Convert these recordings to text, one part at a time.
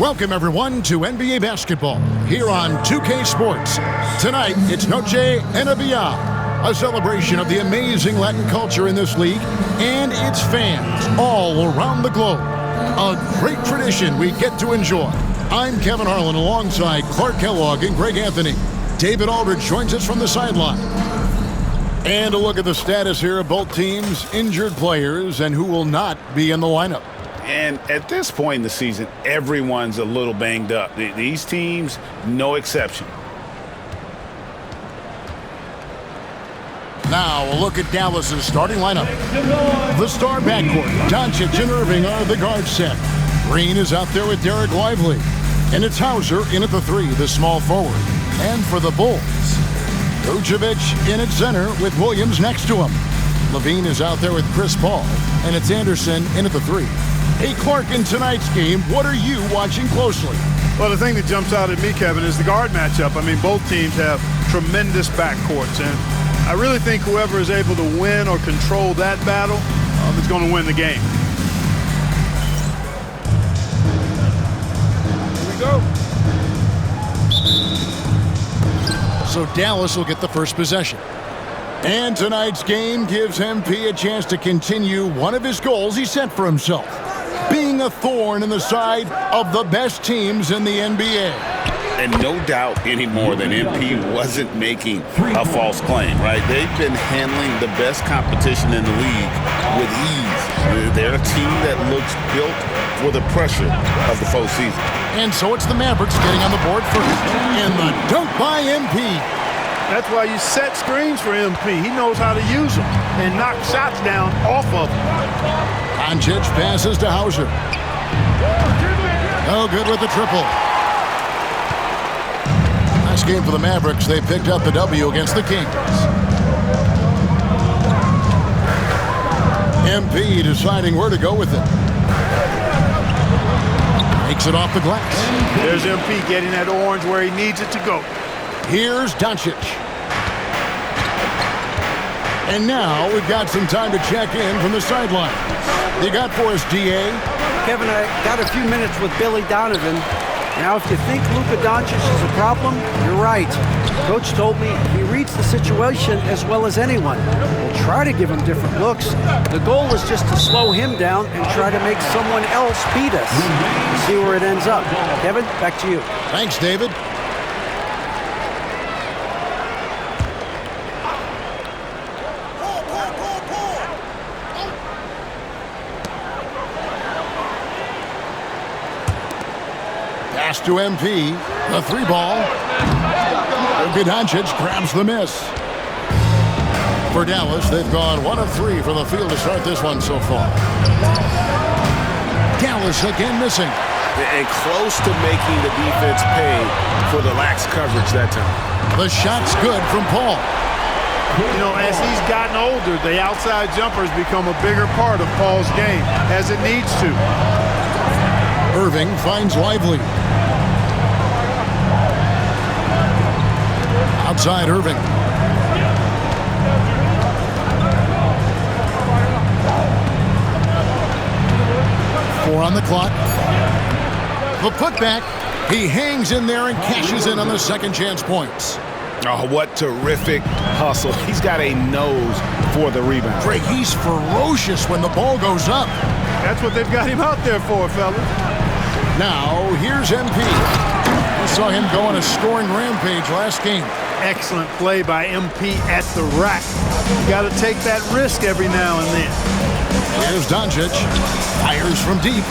Welcome, everyone, to NBA basketball here on 2K Sports. Tonight, it's Noche NBA, a celebration of the amazing Latin culture in this league and its fans all around the globe. A great tradition we get to enjoy. I'm Kevin Harlan alongside Clark Kellogg and Greg Anthony. David Aldridge joins us from the sideline. And a look at the status here of both teams, injured players, and who will not be in the lineup. And at this point in the season, everyone's a little banged up. These teams, no exception. Now a look at Dallas's starting lineup. The star backcourt, Doncic and Irving are the guard set. Green is out there with Derek Lively. And it's Hauser in at the three, the small forward. And for the Bulls, Vucevic in at center with Williams next to him. Levine is out there with Chris Paul. And it's Anderson in at the three. Hey, Clark, in tonight's game, what are you watching closely? Well, the thing that jumps out at me, Kevin, is the guard matchup. I mean, both teams have tremendous backcourts, and I really think whoever is able to win or control that battle is going to win the game. Here we go. So Dallas will get the first possession. And tonight's game gives MP a chance to continue one of his goals he set for himself, being a thorn in the side of the best teams in the NBA. And no doubt anymore that MP wasn't making a false claim, right? They've been handling the best competition in the league with ease. They're a team that looks built for the pressure of the postseason. And so it's the Mavericks getting on the board first. And the dunk by MP. That's why you set screens for MP. He knows how to use them and knock shots down off of them. Doncic passes to Hauser. No good with the triple. Last game for the Mavericks, they picked up the W against the Kings. MP deciding where to go with it. Makes it off the glass. There's MP getting that orange where he needs it to go. Here's Doncic. And now we've got some time to check in from the sideline. You got for us, D.A.? Kevin, I got a few minutes with Billy Donovan. Now, if you think Luka Doncic is a problem, you're right. Coach told me he reads the situation as well as anyone. We'll try to give him different looks. The goal is just to slow him down and try to make someone else beat us. We'll see where it ends up. Kevin, back to you. Thanks, David. Pass to MP. The three ball. Luka Doncic grabs the miss. For Dallas, they've gone 1 of 3 from the field to start this one so far. Dallas again missing. And close to making the defense pay for the lax coverage that time. The shot's good from Paul. You know, as he's gotten older, the outside jumpers become a bigger part of Paul's game, as it needs to. Irving finds Lively. Outside Irving. Four on the clock. The putback. He hangs in there and cashes in on the second chance points. Oh, what terrific hustle. He's got a nose for the rebound. Greg, he's ferocious when the ball goes up. That's what they've got him out there for, fellas. Now, here's MP. We saw him go on a scoring rampage last game. Excellent play by MP at the rack. You got to take that risk every now and then. Here's Doncic. Fires from deep.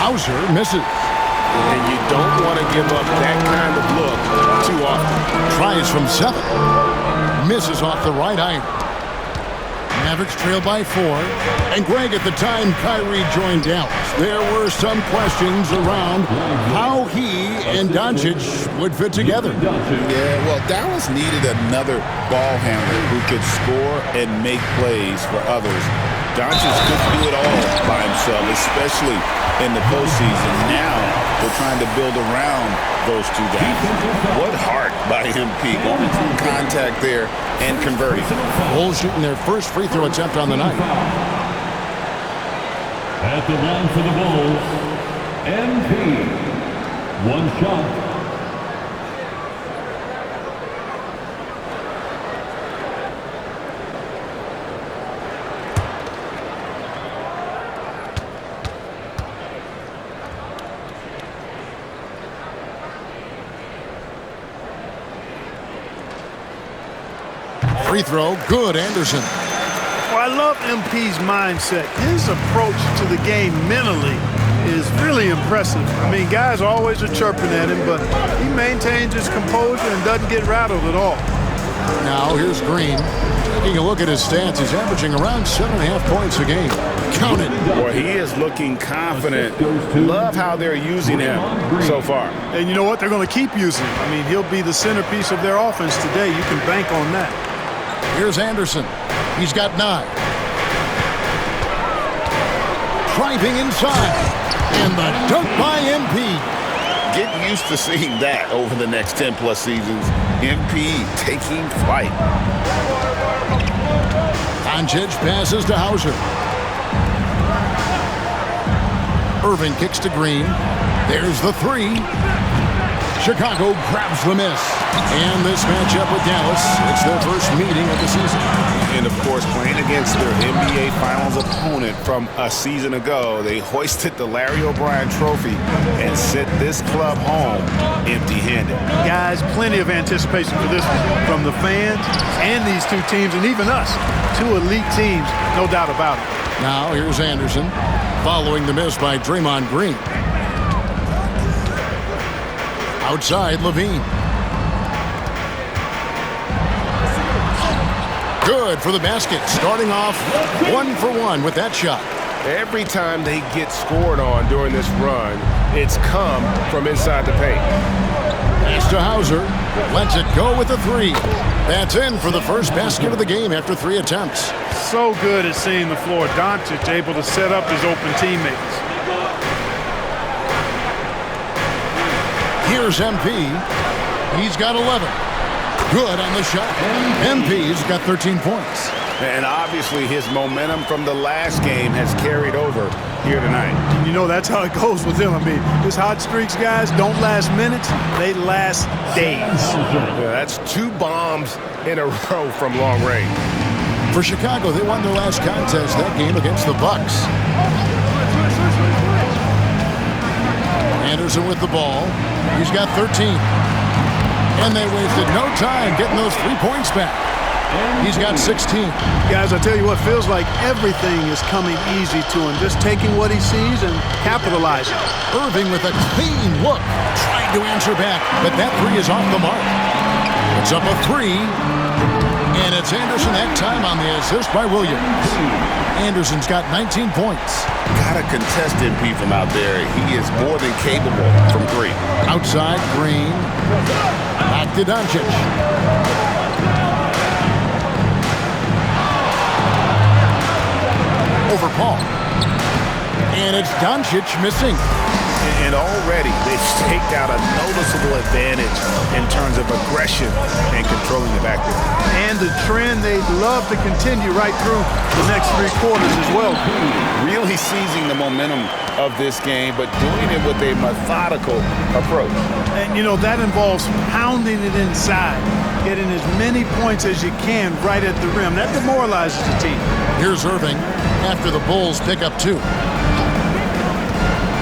Hauser misses. And you don't want to give up that kind of look too often. Tries from 7. Misses off the right iron. Mavericks trail by 4. And Greg, at the time Kyrie joined Dallas, there were some questions around how he and Doncic would fit together. Yeah, well, Dallas needed another ball handler who could score and make plays for others. Doncic couldn't do it all by himself, especially in the postseason. Now they're trying to build around those two guys. What heart by MP, going through contact there and converting. Bulls shooting their first free throw attempt on the night. At the line for the Bulls, MP. One shot. Free throw, good, Anderson. Well, I love MP's mindset. His approach to the game mentally is really impressive. I mean, guys always are chirping at him, but he maintains his composure and doesn't get rattled at all. Now here's Green. Taking a look at his stats, he's averaging around 7.5 points a game. Count it. Boy, he is looking confident. Love how they're using him so far. And you know what? They're going to keep using him. I mean, he'll be the centerpiece of their offense today. You can bank on that. Here's Anderson. He's got 9. Driving inside. And the dunk by MP. Get used to seeing that over the next 10-plus seasons. MP taking flight. Doncic passes to Hauser. Irving kicks to Green. There's the 3. Chicago grabs the miss. And this matchup with Dallas, it's their first meeting of the season. And, of course, playing against their NBA Finals opponent from a season ago, they hoisted the Larry O'Brien Trophy and sent this club home empty-handed. Guys, plenty of anticipation for this one from the fans and these two teams and even us. 2 elite teams, no doubt about it. Now here's Anderson following the miss by Draymond Green. Outside, Levine. Good for the basket. Starting off 1 for 1 with that shot. Every time they get scored on during this run, it's come from inside the paint. Pass to Hauser. Lets it go with a 3. That's in for the first basket of the game after 3 attempts. So good at seeing the floor. Doncic able to set up his open teammates. Here's MP. He's got 11. Good on the shot. MP's got 13 points. And obviously his momentum from the last game has carried over here tonight. And you know that's how it goes with him. I mean, his hot streaks, guys, don't last minutes. They last days. Yeah, that's 2 bombs in a row from long range. For Chicago, they won their last contest that game against the Bucks. Anderson with the ball. He's got 13. And they wasted no time getting those 3 points back. He's got 16. Guys, I tell you what, feels like everything is coming easy to him. Just taking what he sees and capitalizing. Irving with a clean look. Trying to answer back, but that 3 is off the mark. It's up a 3. And it's Anderson that time on the assist by Williams. Anderson's got 19 points. Gotta contest MP from out there. He is more than capable from 3. Outside, Green. Back to Doncic. Over Paul. And it's Doncic missing. And already they've staked out a noticeable advantage in terms of aggression and controlling the backcourt. And the trend they'd love to continue right through the next 3 quarters as well. Really seizing the momentum of this game, but doing it with a methodical approach. And, you know, that involves pounding it inside, getting as many points as you can right at the rim. That demoralizes the team. Here's Irving after the Bulls pick up 2.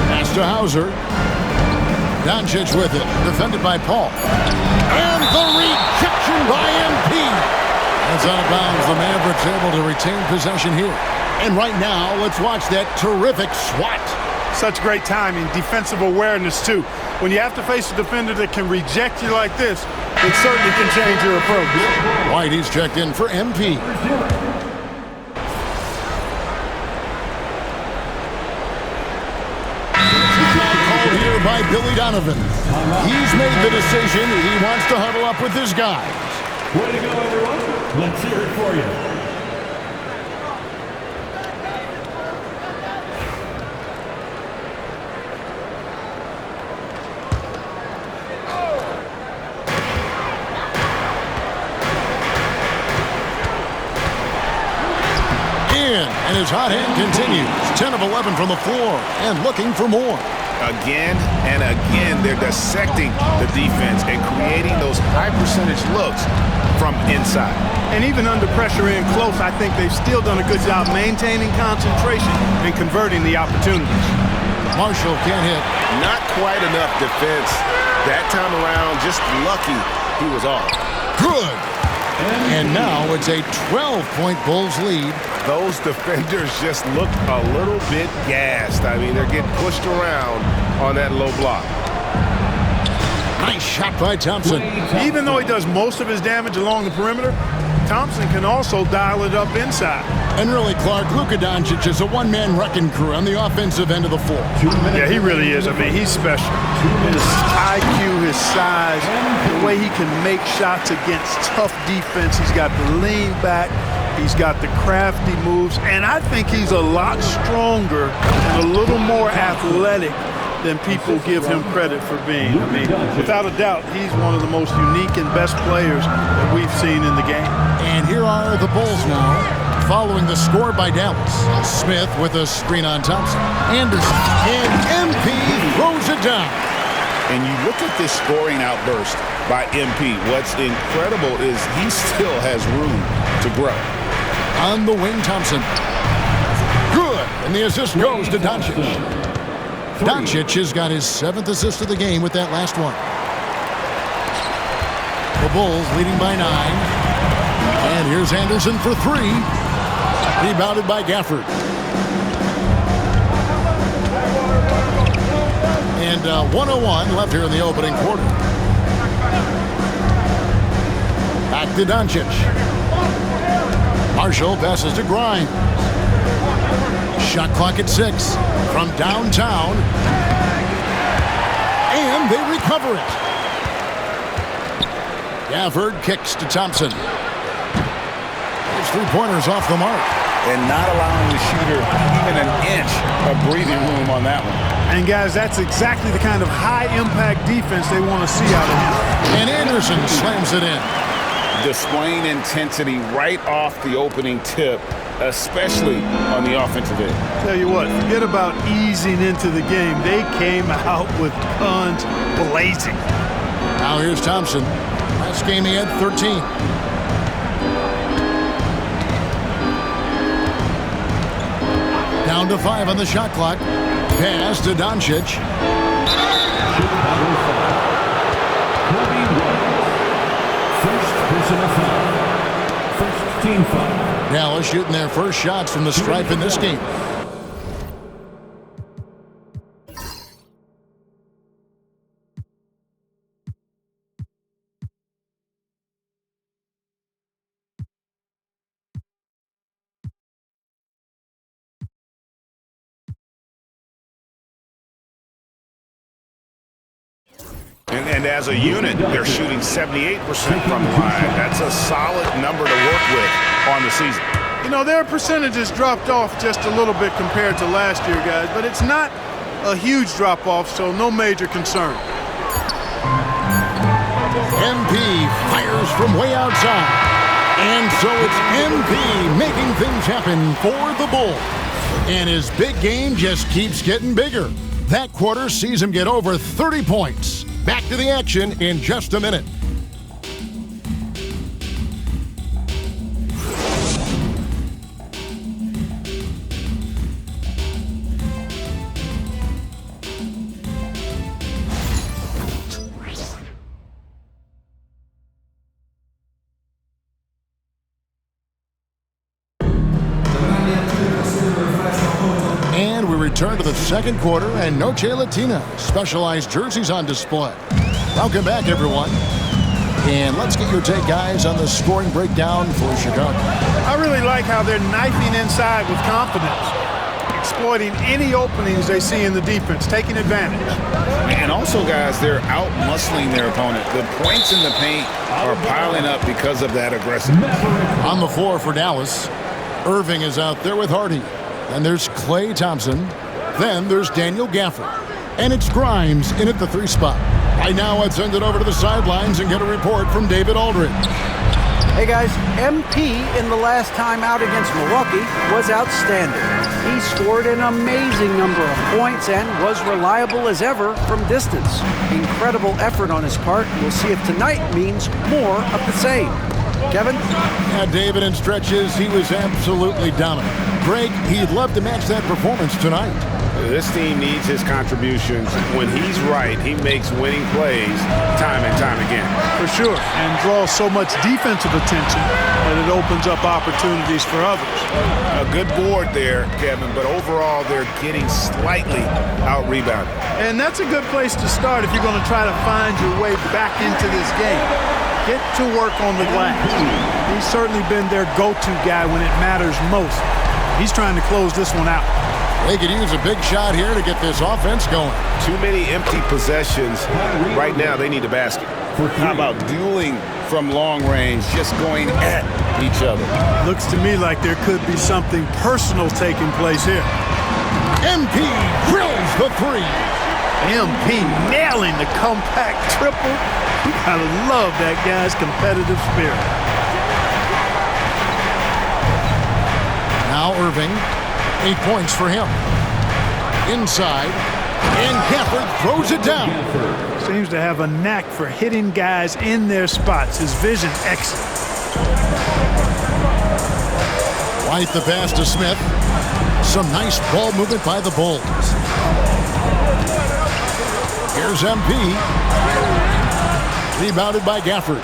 Pass to Hauser. Doncic with it, defended by Paul. And the rejection by MP. That's out of bounds. The Mavericks able to retain possession here. And right now, let's watch that terrific swat. Such great timing, defensive awareness too. When you have to face a defender that can reject you like this, it certainly can change your approach. Whitey's checked in for MP. Called here by Billy Donovan. He's made the decision. He wants to huddle up with his guys. Way to go, everyone. Let's hear it for you. And his hot hand continues. 10 of 11 from the floor and looking for more. Again and again, they're dissecting the defense and creating those high percentage looks from inside. And even under pressure in close, I think they've still done a good job maintaining concentration and converting the opportunities. Marshall can't hit. Not quite enough defense that time around. Just lucky he was off. Good. And now it's a 12-point Bulls lead. Those defenders just look a little bit gassed. I mean, they're getting pushed around on that low block. Nice shot by Thompson. Even though he does most of his damage along the perimeter, Thompson can also dial it up inside. And really, Clark, Luka Doncic is a one-man wrecking crew on the offensive end of the floor. Yeah, he really is. I mean, he's special. His IQ, his size, the way he can make shots against tough defense. He's got the lean back. He's got the crafty moves. And I think he's a lot stronger and a little more athletic than people give him credit for being. I mean, without a doubt, he's one of the most unique and best players that we've seen in the game. And here are the Bulls now, following the score by Dallas. Smith with a screen on Thompson. Anderson, and MP throws it down. And you look at this scoring outburst by MP. What's incredible is he still has room to grow. On the wing, Thompson. Good. And the assist goes to Doncic. Doncic has got his 7th assist of the game with that last one. The Bulls leading by 9. And here's Anderson for 3. Rebounded by Gafford. And 1:01 left here in the opening quarter. Back to Doncic. Marshall passes to Grimes. Shot clock at 6 from downtown. And they recover it. Gafford kicks to Thompson. His three-pointers off the mark. And not allowing the shooter even an inch of breathing room on that one. And, guys, that's exactly the kind of high-impact defense they want to see out of him. And Anderson slams it in. Displaying intensity right off the opening tip, especially on the offensive end. Tell you what, forget about easing into the game. They came out with guns blazing. Now here's Thompson. Last game he had 13. Down to 5 on the shot clock. Pass to Doncic. First personal foul. First team foul. Dallas shooting their first shots from the stripe in this game. And as a unit, they're shooting 78% from the line. That's a solid number to work with on the season. You know, their percentages dropped off just a little bit compared to last year, guys, but it's not a huge drop-off, so no major concern. MP fires from way outside. And so it's MP making things happen for the Bulls. And his big game just keeps getting bigger. That quarter sees him get over 30 points. Back to the action in just a minute. And we return to the second quarter, and Noche Latina specialized jerseys on display. Welcome back, everyone. And let's get your take, guys, on the scoring breakdown for Chicago. I really like how they're knifing inside with confidence, exploiting any openings they see in the defense, taking advantage. And also, guys, they're out-muscling their opponent. The points in the paint are piling up because of that aggressiveness. On the floor for Dallas, Irving is out there with Hardy. Then there's Klay Thompson. Then there's Daniel Gafford. And it's Grimes in at the 3 spot. Right now, I'd send it over to the sidelines and get a report from David Aldridge. Hey guys, MP in the last time out against Milwaukee was outstanding. He scored an amazing number of points and was reliable as ever from distance. Incredible effort on his part. We'll see if tonight means more of the same. Kevin? Yeah, David, in stretches, he was absolutely dominant. Greg, he'd love to match that performance tonight. This team needs his contributions. When he's right, he makes winning plays time and time again. For sure, and draws so much defensive attention that it opens up opportunities for others. A good board there, Kevin, but overall they're getting slightly out-rebounded. And that's a good place to start if you're going to try to find your way back into this game. Get to work on the glass. He's certainly been their go-to guy when it matters most. He's trying to close this one out. They could use a big shot here to get this offense going. Too many empty possessions. Right now, they need a basket. How about dueling from long range, just going at each other? Looks to me like there could be something personal taking place here. MP drills the three. MP nailing the compact triple. You gotta love that guy's competitive spirit. Now Irving, 8 points for him. Inside, and Gafford throws it down. Seems to have a knack for hitting guys in their spots. His vision excellent. White the pass to Smith. Some nice ball movement by the Bulls. Here's MP. Rebounded by Gafford.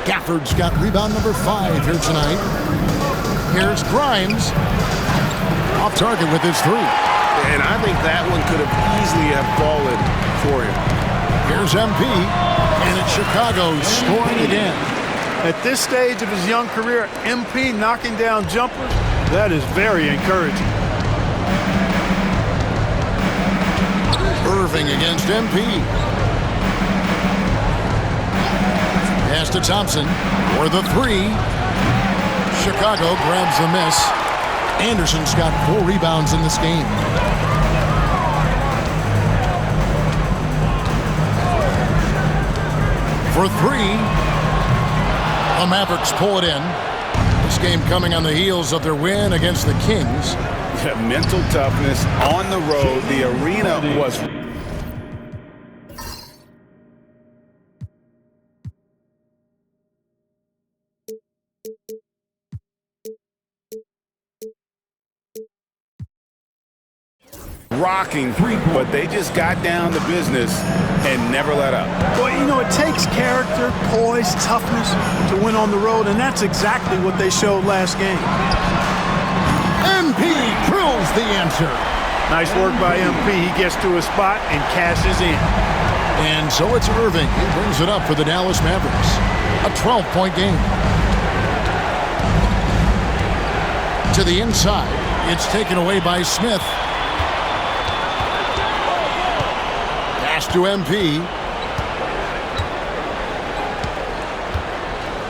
Gafford's got rebound number 5 here tonight. Here's Grimes. Off target with his 3. And I think that one could have easily have fallen for him. Here's MP. And it's Chicago scoring again. At this stage of his young career, MP knocking down jumpers, that is very encouraging. Irving against MP. Pass to Thompson for the 3. Chicago grabs the miss. Anderson's got 4 rebounds in this game. For 3. The Mavericks pull it in. This game coming on the heels of their win against the Kings. Mental toughness on the road. The arena was... rocking, but they just got down to business and never let up. Well, you know, it takes character, poise, toughness to win on the road, and that's exactly what they showed last game. MP drills the answer. Nice work by MP. He gets to his spot and cashes in. And so it's Irving. He brings it up for the Dallas Mavericks. A 12-point game. To the inside. It's taken away by Smith. Pass to MP.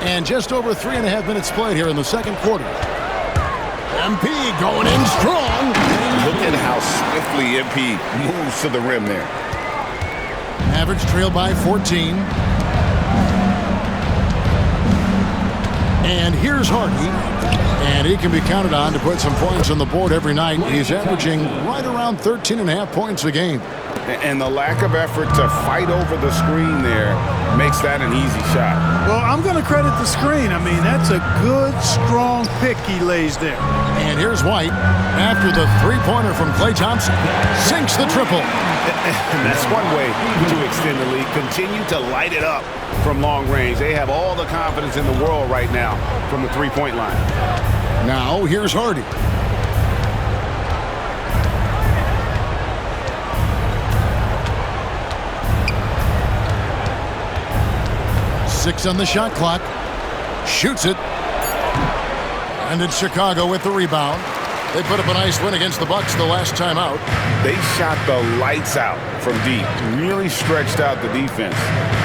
And just over 3.5 minutes played here in the second quarter. MP going in strong. Look at how swiftly MP moves to the rim there. Mavericks trail by 14. And here's Hardy. And he can be counted on to put some points on the board every night. He's averaging right around 13.5 points a game. And the lack of effort to fight over the screen there makes that an easy shot. Well, I'm going to credit the screen. I mean, that's a good, strong pick he lays there. And here's White after the three-pointer from Klay Thompson. Sinks the triple. And that's one way to extend the lead. Continue to light it up from long range. They have all the confidence in the world right now from the three-point line. Now, here's Hardy. Six on the shot clock. Shoots it. And it's Chicago with the rebound. They put up a nice win against the Bucks the last time out. They shot the lights out from deep. Really stretched out the defense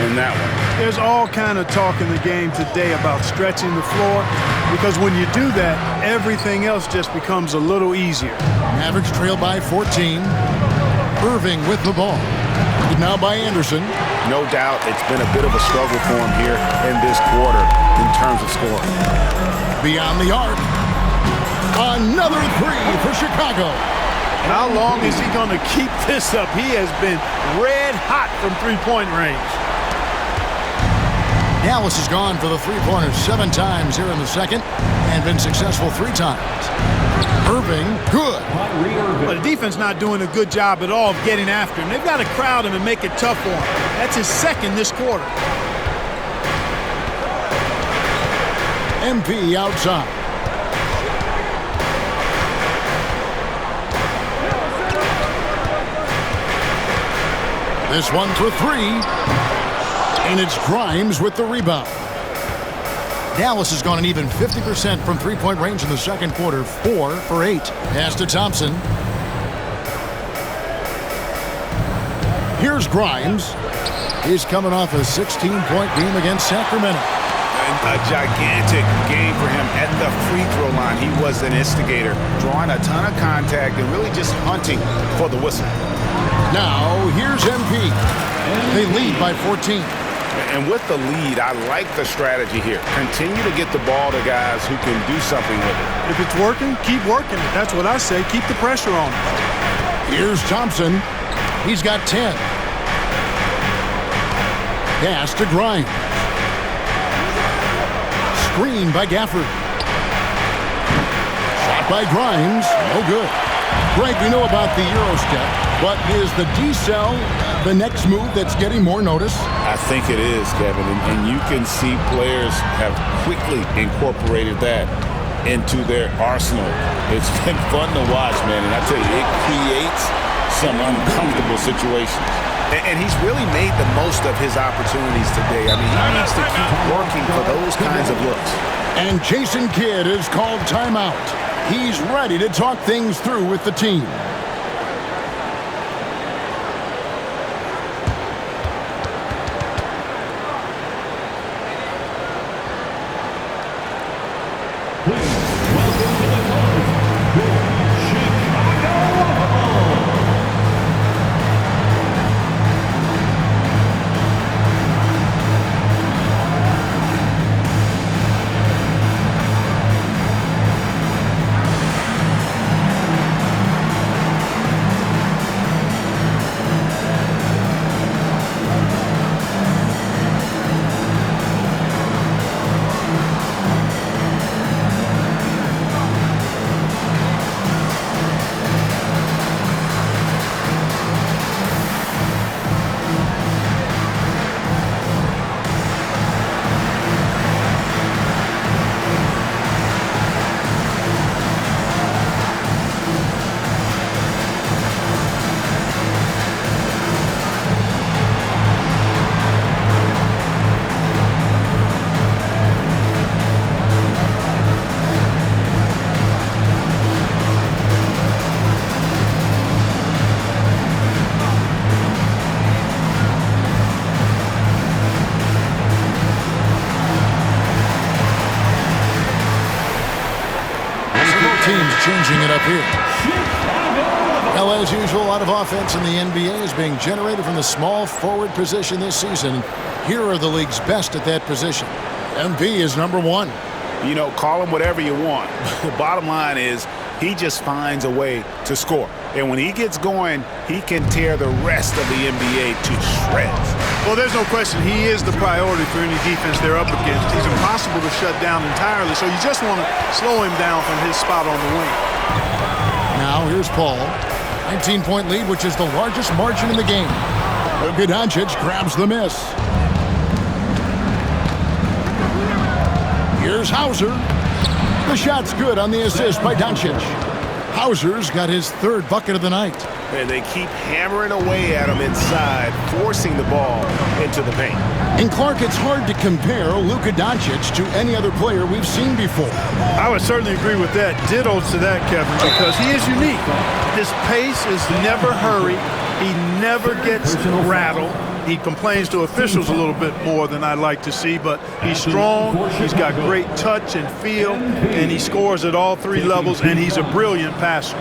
in that one. There's all kind of talk in the game today about stretching the floor, because when you do that, everything else just becomes a little easier. Mavericks trail by 14. Irving with the ball. Now by Anderson. No doubt it's been a bit of a struggle for him here in this quarter in terms of scoring. Beyond the arc. Another three for Chicago. How long is he going to keep this up? He has been red hot from three-point range. Dallas has gone for the three-pointer 7 times here in the second and been successful 3 times. Irving, good. But the defense not doing a good job at all of getting after him. They've got to crowd him and make it tough for him. That's his second this quarter. MP outside. This one for 3. And it's Grimes with the rebound. Dallas has gone an even 50% from three-point range in the second quarter, 4 for 8. Pass to Thompson. Here's Grimes. He's coming off a 16-point game against Sacramento. A gigantic game for him at the free throw line. He was an instigator, drawing a ton of contact and really just hunting for the whistle. Now, here's MP. They lead by 14. And with the lead, I like the strategy here. Continue to get the ball to guys who can do something with it. If it's working, keep working it. That's what I say. Keep the pressure on him. Here's Thompson. He's got 10. Pass to Grimes. Screen by Gafford. Shot by Grimes. No good. Greg, we know about the Euro step, but is the D-cell the next move that's getting more notice? I think it is, Kevin, and you can see players have quickly incorporated that into their arsenal. It's been fun to watch, man, and I tell you, it creates some uncomfortable situations. And he's really made the most of his opportunities today. I mean, he needs to keep working for those kinds of looks. And Jason Kidd is called timeout. He's ready to talk things through with the team. Changing it up here. Well, as usual, a lot of offense in the NBA is being generated from the small forward position this season. Here are the league's best at that position. MP is number 1. You know, call him whatever you want. The bottom line is he just finds a way to score. And when he gets going, he can tear the rest of the NBA to shreds. Well, there's no question he is the priority for any defense they're up against. He's impossible to shut down entirely, so you just want to slow him down from his spot on the wing. Now here's Paul. 19-point lead, which is the largest margin in the game. Luka Doncic grabs the miss. Here's Hauser. The shot's good on the assist by Doncic. Hauser's got his 3rd bucket of the night. And they keep hammering away at him inside, forcing the ball into the paint. And Clark, it's hard to compare Luka Doncic to any other player we've seen before. I would certainly agree with that. Ditto to that, Kevin, because he is unique. His pace is never hurried. He never gets rattled. He complains to officials a little bit more than I'd like to see, but he's strong, he's got great touch and feel, and he scores at all 3 levels, and he's a brilliant passer.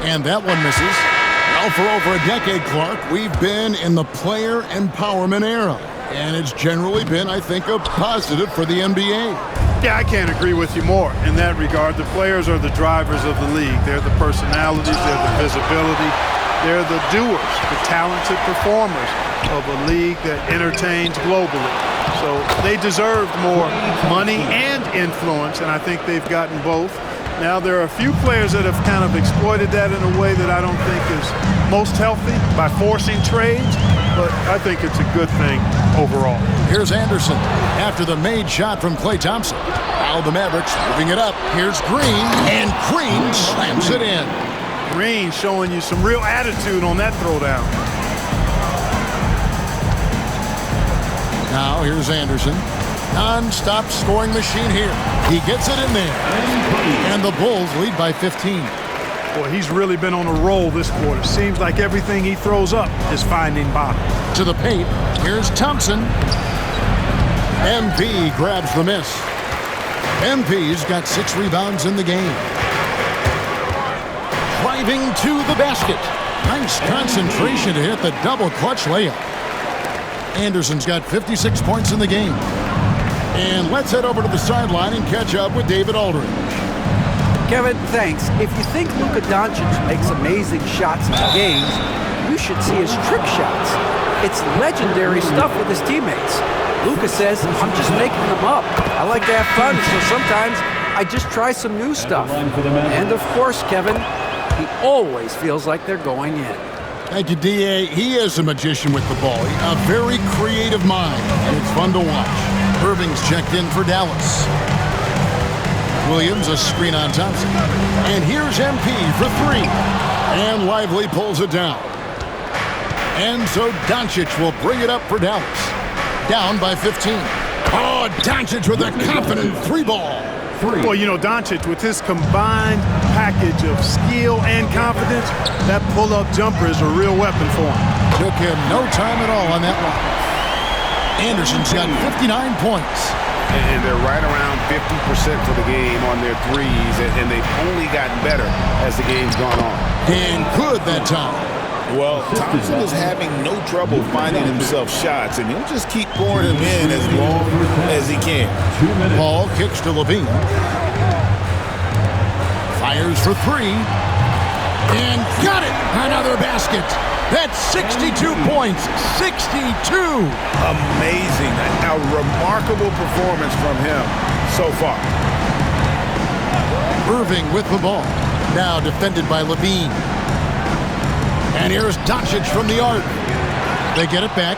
And that one misses. Well, for over a decade, Clark, we've been in the player empowerment era. And it's generally been, I think, a positive for the NBA. Yeah, I can't agree with you more in that regard. The players are the drivers of the league. They're the personalities, they're the visibility, they're the doers, the talented performers of a league that entertains globally. So they deserved more money and influence, and I think they've gotten both. Now, there are a few players that have kind of exploited that in a way that I don't think is most healthy by forcing trades, but I think it's a good thing overall. Here's Anderson after the made shot from Klay Thompson. Now the Mavericks moving it up. Here's Green, and Green slams it in. Green showing you some real attitude on that throwdown. Now here's Anderson. Non-stop scoring machine here. He gets it in there. And the Bulls lead by 15. Boy, he's really been on a roll this quarter. Seems like everything he throws up is finding bottom. To the paint. Here's Thompson. MP grabs the miss. MP's got 6 rebounds in the game. Driving to the basket. Nice concentration to hit the double clutch layup. Anderson's got 56 points in the game. And let's head over to the sideline and catch up with David Aldridge. Kevin, thanks. If you think Luka Doncic makes amazing shots in games, you should see his trick shots. It's legendary stuff with his teammates. Luka says, I'm just making them up. I like to have fun, so sometimes I just try some new stuff. And of course, Kevin, he always feels like they're going in. Thank you, D.A. He is a magician with the ball. A very creative mind, and it's fun to watch. Irving's checked in for Dallas. Williams, a screen on Thompson. And here's MP for 3. And Lively pulls it down. And so Doncic will bring it up for Dallas. Down by 15. Oh, Doncic with a confident 3-ball. Well, you know, Doncic, with his combined package of skill and confidence, that pull-up jumper is a real weapon for him. Took him no time at all on that one. Anderson's got 59 points. And they're right around 50% for the game on their threes, and they've only gotten better as the game's gone on. And good that time. Well, Thompson is having no trouble finding himself shots, and he'll just keep pouring them in as long as he can. Paul kicks to Levine. Fires for 3. And got it! Another basket. That's 62 points. 62! Amazing. A remarkable performance from him so far. Irving with the ball. Now defended by Levine. And here's Doncic from the arc. They get it back.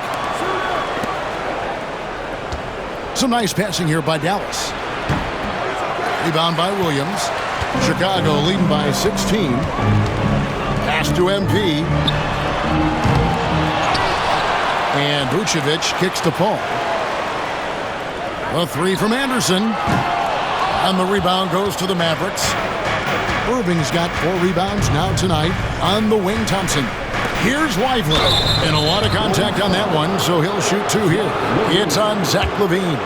Some nice passing here by Dallas. Rebound by Williams. Chicago leading by 16. Pass to MP. And Vucevic kicks to Paul. A 3 from Anderson. And the rebound goes to the Mavericks. Irving's got 4 rebounds now tonight on the wing. Thompson. Here's Lively. And a lot of contact on that one, so he'll shoot 2 here. It's on Zach LaVine.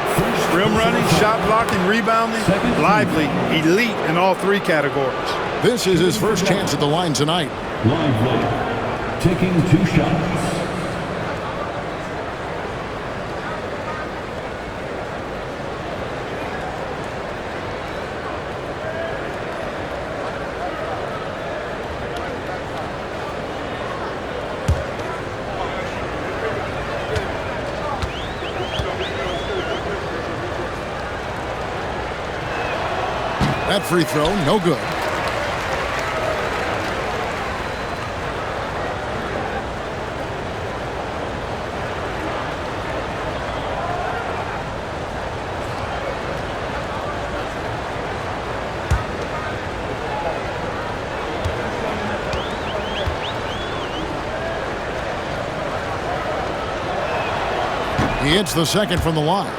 Rim running, shot blocking, rebounding, Lively, elite in all 3 categories. This is his first chance at the line tonight. Lively taking 2 shots. That free throw, no good. He hits the second from the line.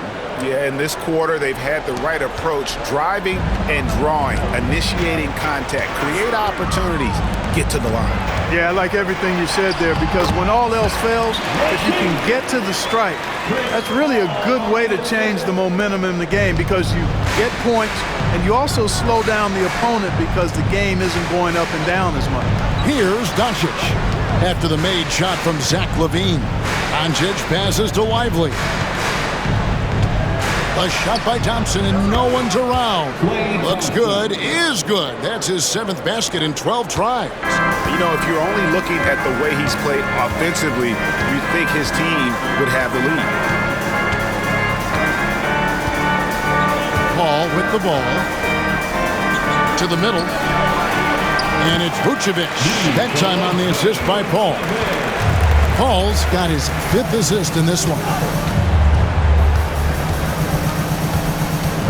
Yeah, in this quarter, they've had the right approach, driving and drawing, initiating contact, create opportunities, get to the line. Yeah, I like everything you said there, because when all else fails, if you can get to the strike, that's really a good way to change the momentum in the game, because you get points and you also slow down the opponent because the game isn't going up and down as much. Here's Doncic. After the made shot from Zach LaVine, Doncic passes to Lively. A shot by Thompson, and no one's around. Looks good, is good. That's his 7th basket in 12 tries. You know, if you're only looking at the way he's played offensively, you think his team would have the lead. Paul with the ball. To the middle. And it's Vucevic. That time on the assist by Paul. Paul's got his 5th assist in this one.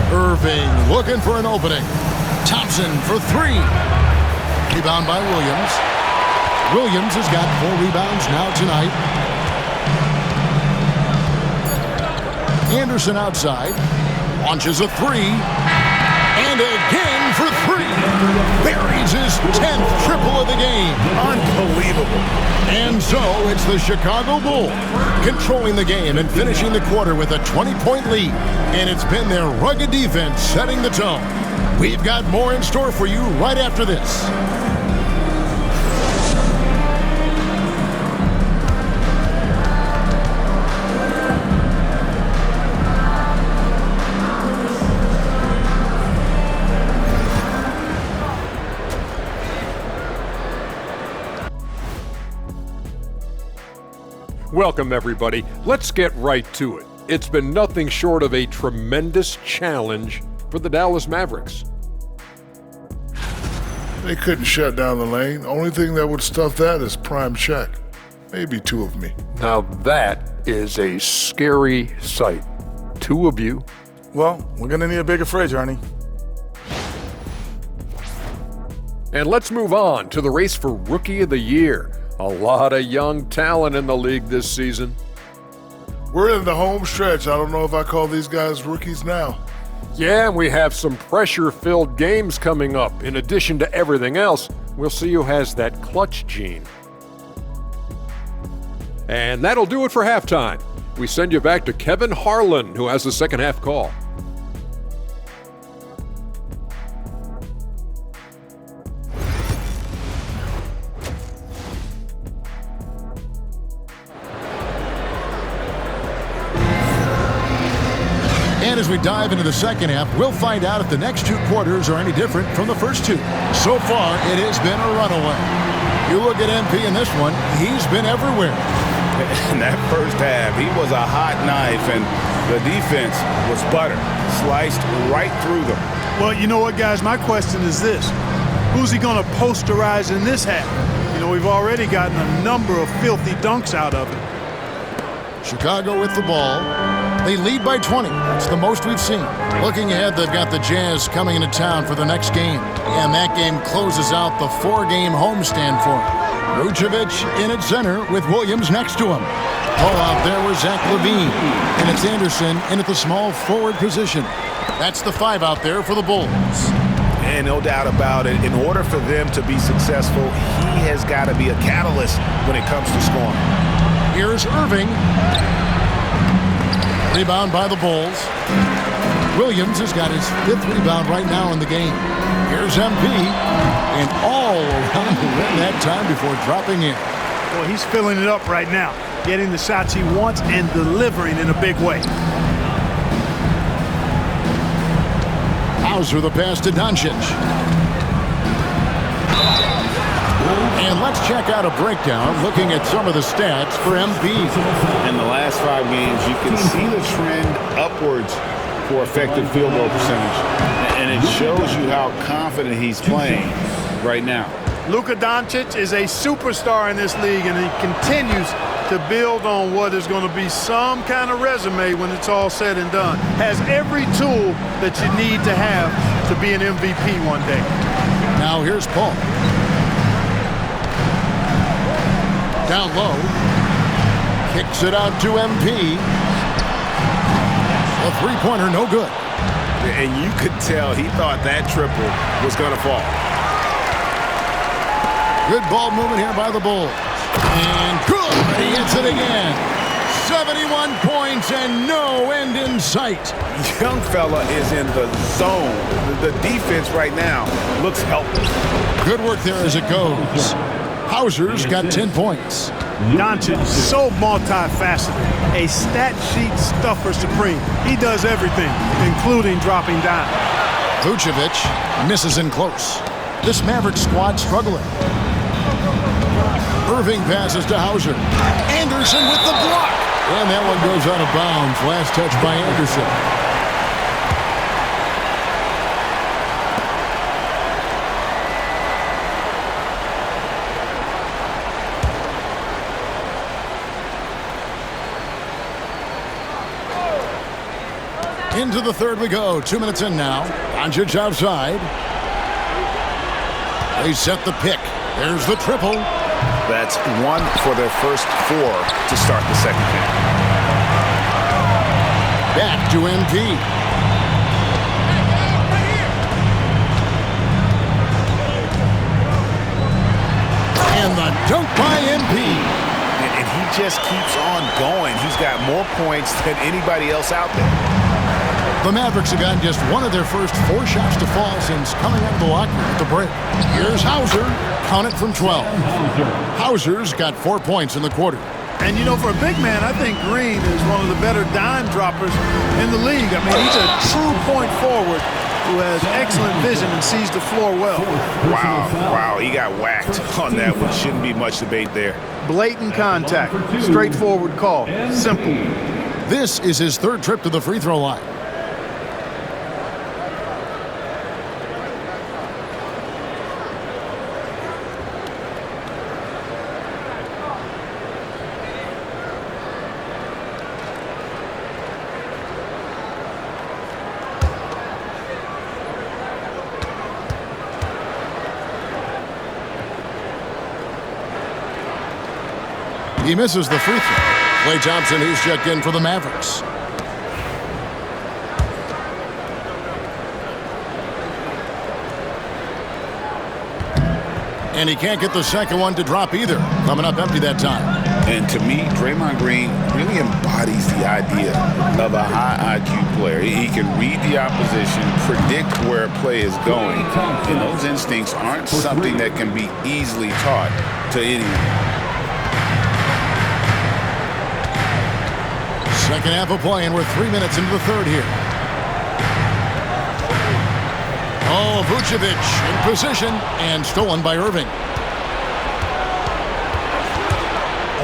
Irving looking for an opening. Thompson for 3. Rebound by Williams. Williams has got 4 rebounds now tonight. Anderson outside. Launches a 3. And again for 3. Buries his 10th triple of the game. Unbelievable. And so it's the Chicago Bulls controlling the game and finishing the quarter with a 20-point lead. And it's been their rugged defense setting the tone. We've got more in store for you right after this. Welcome, everybody. Let's get right to it. It's been nothing short of a tremendous challenge for the Dallas Mavericks. They couldn't shut down the lane. Only thing that would stuff that is prime check. Maybe 2 of me. Now that is a scary sight. 2 of you. Well, we're going to need a bigger fridge, Ernie. And let's move on to the race for Rookie of the Year. A lot of young talent in the league this season. We're in the home stretch. I don't know if I call these guys rookies now. Yeah, we have some pressure-filled games coming up. In addition to everything else, we'll see who has that clutch gene. And that'll do it for halftime. We send you back to Kevin Harlan, who has the second half call. And as we dive into the second half, we'll find out if the next 2 quarters are any different from the first 2. So far, it has been a runaway. You look at MP in this one, he's been everywhere. In that first half, he was a hot knife, and the defense was butter, sliced right through them. Well, you know what, guys? My question is this. Who's he going to posterize in this half? You know, we've already gotten a number of filthy dunks out of it. Chicago with the ball. They lead by 20. That's the most we've seen. Looking ahead, they've got the Jazz coming into town for the next game. And that game closes out the 4-game homestand for them. Vucevic in at center with Williams next to him. Paul out there with Zach LaVine. And it's Anderson in at the small forward position. That's the 5 out there for the Bulls. And no doubt about it, in order for them to be successful, he has got to be a catalyst when it comes to scoring. Here's Irving. Rebound by the Bulls. Williams has got his 5th rebound right now in the game. Here's MP. And all around the rim that time before dropping in. Well, he's filling it up right now, getting the shots he wants and delivering in a big way. Hauser the pass to Doncic. And let's check out a breakdown looking at some of the stats for MP. In the last 5 games, you can see the trend upwards for effective field goal percentage. And it shows you how confident he's playing right now. Luka Doncic is a superstar in this league, and he continues to build on what is going to be some kind of resume when it's all said and done. Has every tool that you need to have to be an MVP one day. Now here's Paul. Down low. Kicks it out to MP. A 3-pointer, no good. And you could tell he thought that triple was going to fall. Good ball movement here by the Bulls. And good. He hits it again. 71 points and no end in sight. Young fella is in the zone. The defense right now looks helpless. Good work there as it goes. Hauser's got 10 points. Doncic, so multifaceted. A stat sheet stuffer supreme. He does everything, including dropping down. Vucevic misses in close. This Mavericks squad struggling. Irving passes to Hauser. Anderson with the block. And that one goes out of bounds. Last touch by Anderson. Into the third we go. 2 minutes in now. Doncic outside. They set the pick. There's the triple. That's one for their first 4 to start the second half. Back to MP. And the dunk by MP. And he just keeps on going. He's got more points than anybody else out there. The Mavericks have gotten just one of their first 4 shots to fall since coming out of the locker room at the break. Here's Hauser. Count it from 12. Hauser's got 4 points in the quarter. And, you know, for a big man, I think Green is one of the better dime droppers in the league. I mean, he's a true point forward who has excellent vision and sees the floor well. Wow, he got whacked on that one. Shouldn't be much debate there. Blatant contact. Straightforward call. Simple. This is his 3rd trip to the free throw line. He misses the free throw. Klay Thompson, he's checked in for the Mavericks. And he can't get the second one to drop either. Coming up empty that time. And to me, Draymond Green really embodies the idea of a high IQ player. He can read the opposition, predict where a play is going, and those instincts aren't something that can be easily taught to anyone. Second half of play, and we're 3 minutes into the third here. Oh, Vucevic in position and stolen by Irving.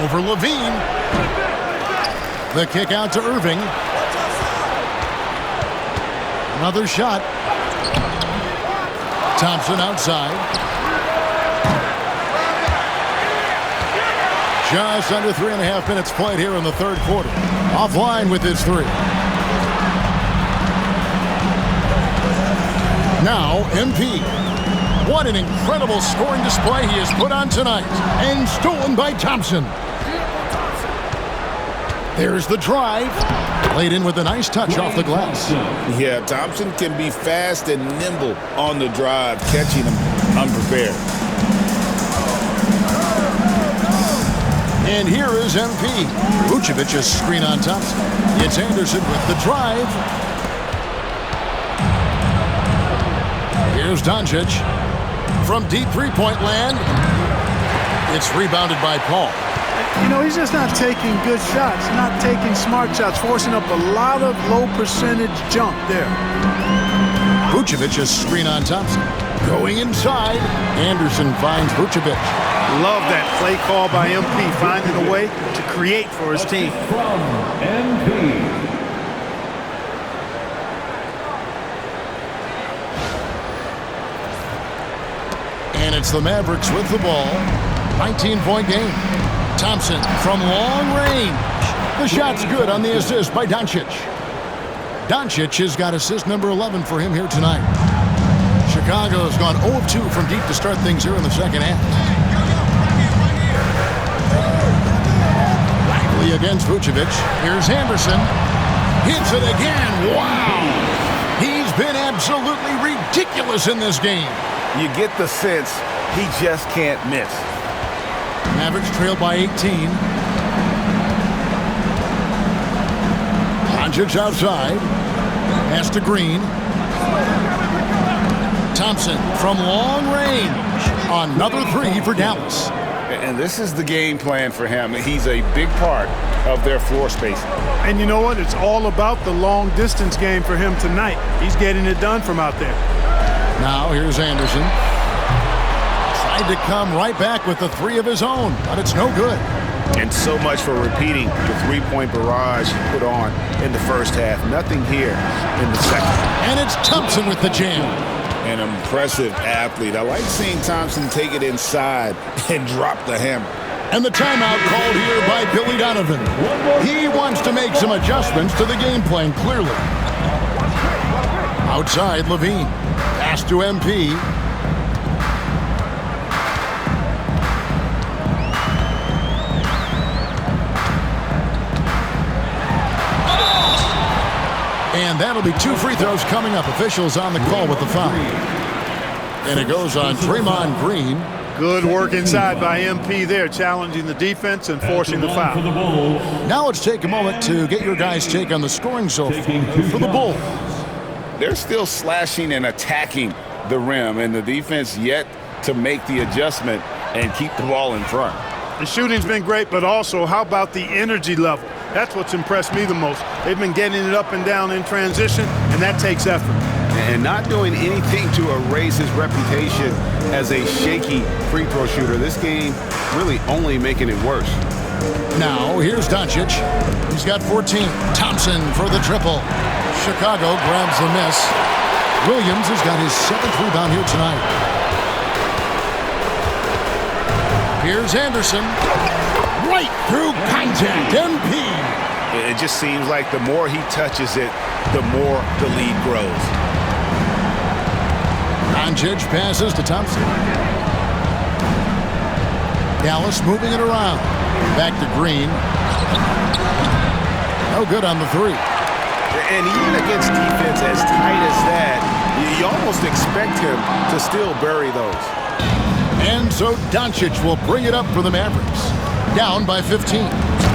Over Levine. The kick out to Irving. Another shot. Thompson outside. Just under 3.5 minutes played here in the third quarter. Offline with his 3. Now, MP. What an incredible scoring display he has put on tonight. And stolen by Thompson. There's the drive. Laid in with a nice touch off the glass. Yeah, Thompson can be fast and nimble on the drive, catching him unprepared. And here is MP. Vucevic's screen on Thompson. It's Anderson with the drive. Here's Doncic. From deep three-point land. It's rebounded by Paul. You know, he's just not taking good shots, not taking smart shots, forcing up a lot of low percentage jump there. Vucevic's screen on Thompson. Going inside. Anderson finds Vucevic. Love that play call by MP, finding a way to create for his team. From MP. And it's the Mavericks with the ball. 19-point game. Thompson from long range. The shot's good on the assist by Doncic. Doncic has got assist number 11 for him here tonight. Chicago has gone 0 of 2 from deep to start things here in the second half. Lively against Vucevic. Here's Anderson. Hits it again. Wow! He's been absolutely ridiculous in this game. You get the sense he just can't miss. Mavericks trail by 18. Doncic outside. Pass to Green. Thompson from long range. Another three for Dallas. And this is the game plan for him. He's a big part of their floor spacing. And you know what? It's all about the long distance game for him tonight. He's getting it done from out there. Now here's Anderson. Tried to come right back with the three of his own, but it's no good. And so much for repeating the three-point barrage he put on in the first half. Nothing here in the second. And it's Thompson with the jam. An impressive athlete. I like seeing Thompson take it inside and drop the hammer. And the timeout called here by Billy Donovan. He wants to make some adjustments to the game plan, clearly. Outside, Levine. Pass to MP. And that'll be two free throws coming up. Officials on the call with the foul. And it goes on Draymond Green. Good work inside by MP there, challenging the defense and forcing the foul. Now let's take a moment to get your guys' take on the scoring so far for the Bulls. They're still slashing and attacking the rim, and the defense yet to make the adjustment and keep the ball in front. The shooting's been great, but also how about the energy level? That's what's impressed me the most. They've been getting it up and down in transition, and that takes effort. And not doing anything to erase his reputation as a shaky free throw shooter. This game really only making it worse. Now, here's Doncic. He's got 14. Thompson for the triple. Chicago grabs the miss. Williams has got his 7th rebound here tonight. Here's Anderson. Right through contact. MP. It just seems like the more he touches it, the more the lead grows. Doncic passes to Thompson. Dallas moving it around. Back to Green. No good on the three. And even against defense as tight as that, you almost expect him to still bury those. And so Doncic will bring it up for the Mavericks. Down by 15.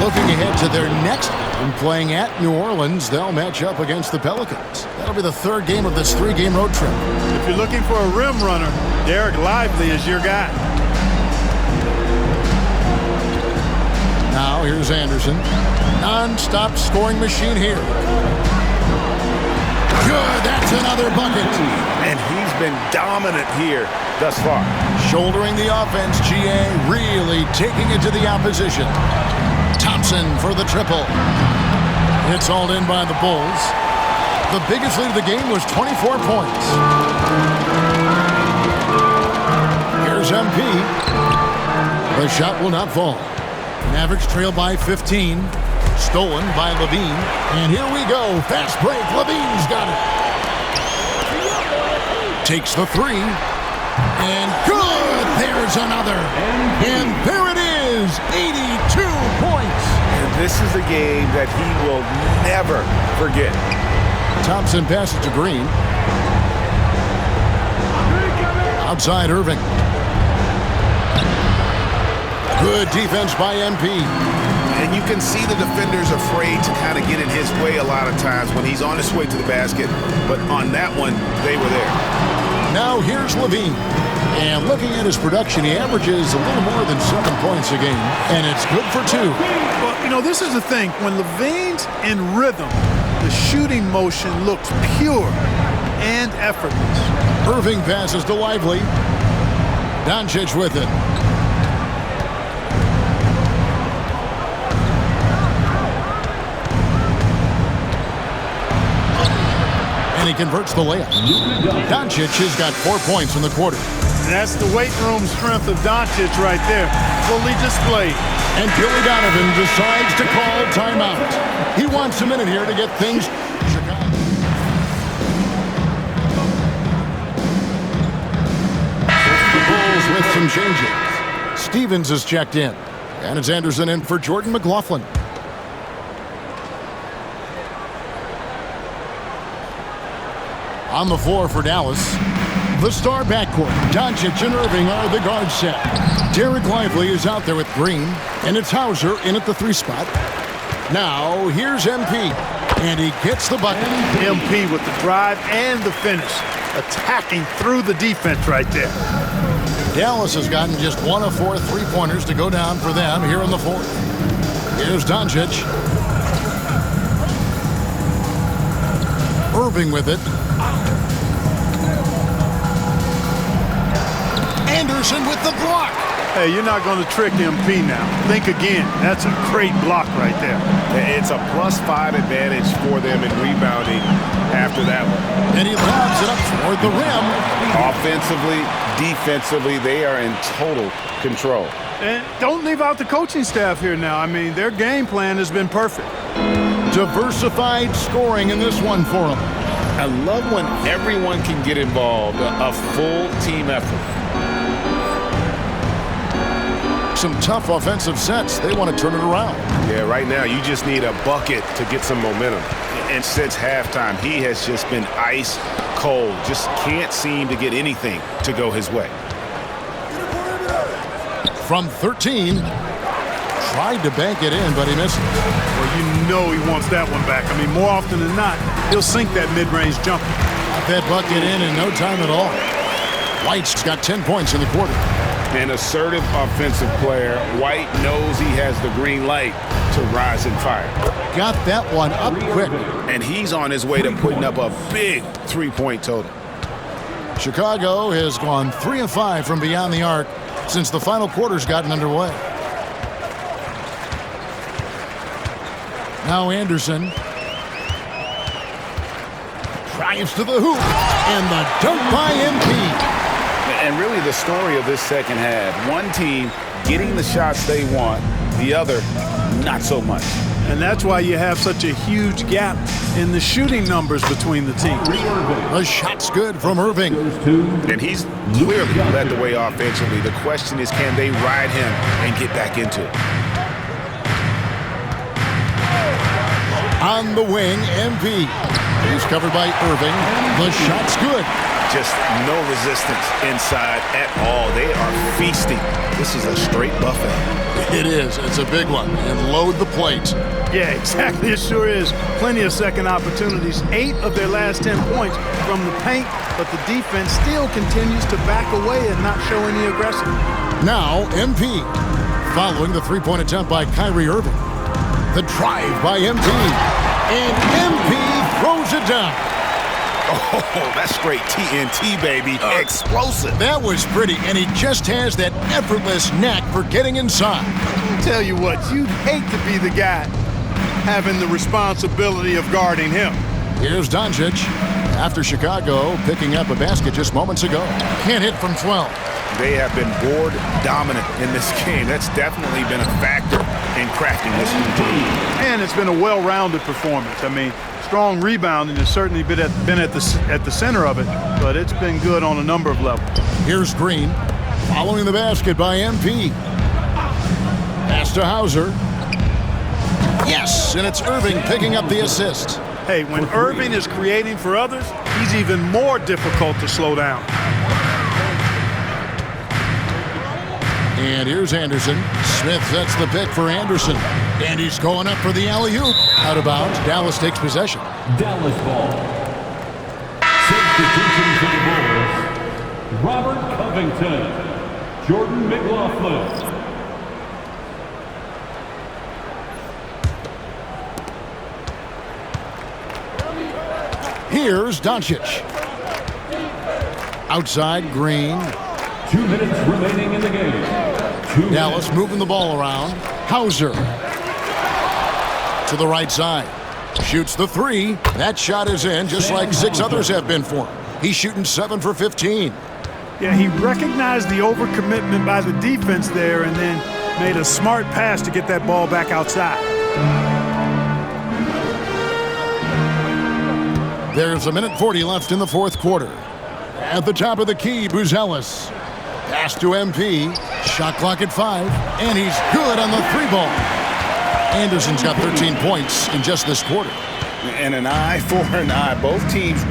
Looking ahead to their next game, playing at New Orleans, they'll match up against the Pelicans. That'll be the third game of this 3-game road trip. If you're looking for a rim runner, Derek Lively is your guy. Now here's Anderson. Non-stop scoring machine here. Good, that's another bucket. And he's been dominant here thus far. Shouldering the offense, GA really taking it to the opposition. Thompson for the triple. It's hauled in by the Bulls. The biggest lead of the game was 24 points. Here's MP. The shot will not fall. Mavericks trail by 15. Stolen by Levine. And here we go. Fast break. Levine's got it. Takes the three. And good. There's another. And there it is. 82 points. And this is a game that he will never forget. Thompson passes to Green. Outside Irving. Good defense by MP. And you can see the defenders afraid to kind of get in his way a lot of times when he's on his way to the basket. But on that one, they were there. Now here's Levine. And looking at his production, he averages a little more than 7 points a game. And it's good for 2. Well, you know, this is the thing. When Levine's in rhythm, the shooting motion looks pure and effortless. Irving passes to Lively. Doncic with it. And he converts the layup. Doncic has got 4 points in the quarter. And that's the weight room strength of Doncic right there, fully displayed. And Billy Donovan decides to call timeout. He wants a minute here to get things. The Bulls with some changes. Stevens is checked in. And it's Anderson in for Jordan McLaughlin. On the floor for Dallas, The star backcourt, Doncic and Irving are the guard set. Derek Lively is out there with Green, and it's Hauser in at the 3 spot. Now, here's MP, and he gets the bucket. MP with the drive and the finish, attacking through the defense right there. Dallas has gotten just 1 of 4 3-pointers to go down for them here in the 4th. Here's Doncic. Irving with it. Anderson with the block. Hey, you're not going to trick MP now. Think again. That's a great block right there. It's a +5 advantage for them in rebounding after that one. And he lobs it up toward the rim. Offensively, defensively, they are in total control. And don't leave out the coaching staff here now. I mean, their game plan has been perfect. Diversified scoring in this one for them. I love when everyone can get involved, a full team effort. Some tough offensive sets. They want to turn it around. Yeah, right now you just need a bucket to get some momentum. And since halftime, he has just been ice cold. Just can't seem to get anything to go his way. From 13, tried to bank it in, but he missed it. Well, you know he wants that one back. I mean, more often than not, he'll sink that mid-range jumper. Got that bucket in no time at all. White's got 10 points in the quarter. An assertive offensive player. White knows he has the green light to rise and fire. Got that one up quick. And he's on his way to putting up a big 3-point total. Chicago has gone 3 of 5 from beyond the arc since the final quarter's gotten underway. Now Anderson drives to the hoop, and the dunk by MP. And really the story of this second half, one team getting the shots they want, the other not so much. And that's why you have such a huge gap in the shooting numbers between the teams. The shot's good from Irving. And he's clearly led the way offensively. The question is, can they ride him and get back into it? On the wing, MP. He's covered by Irving. The shot's good. Just no resistance inside at all. They are feasting. This is a straight buffet. It is. It's a big one. And load the plate. Yeah, exactly. It sure is. Plenty of second opportunities. 8 of their last 10 points from the paint, but the defense still continues to back away and not show any aggression. Now, MP. Following the 3-point attempt by Kyrie Irving. The drive by MP. And MP throws it down. Oh, that's straight TNT, baby. Explosive. That was pretty, and he just has that effortless knack for getting inside. I'll tell you what, you'd hate to be the guy having the responsibility of guarding him. Here's Doncic. After Chicago picking up a basket just moments ago. Can't hit from 12. They have been board dominant in this game. That's definitely been a factor in crafting this team. And it's been a well-rounded performance. I mean, strong rebounding has certainly been at the center of it, but it's been good on a number of levels. Here's Green, following the basket by MP. Pass to Hauser. Yes, and it's Irving picking up the assist. Hey, when Irving is creating for others, he's even more difficult to slow down. And here's Anderson. Smith sets the pick for Anderson. And he's going up for the alley-oop. Out of bounds. Dallas takes possession. Dallas ball. Substitution for the Bulls. Robert Covington. Jordan McLaughlin. Here's Doncic. Outside, Green. 2 minutes remaining in the game. Dallas moving the ball around. Hauser to the right side. Shoots the 3. That shot is in, just like 6 others have been for him. He's shooting 7 for 15. Yeah, he recognized the overcommitment by the defense there and then made a smart pass to get that ball back outside. There's 1:40 left in the 4th quarter. At the top of the key, Buzelis. Pass to MP. Shot clock at 5. And he's good on the 3-ball. Anderson's got 13 points in just this quarter. And an eye for an eye. Both teams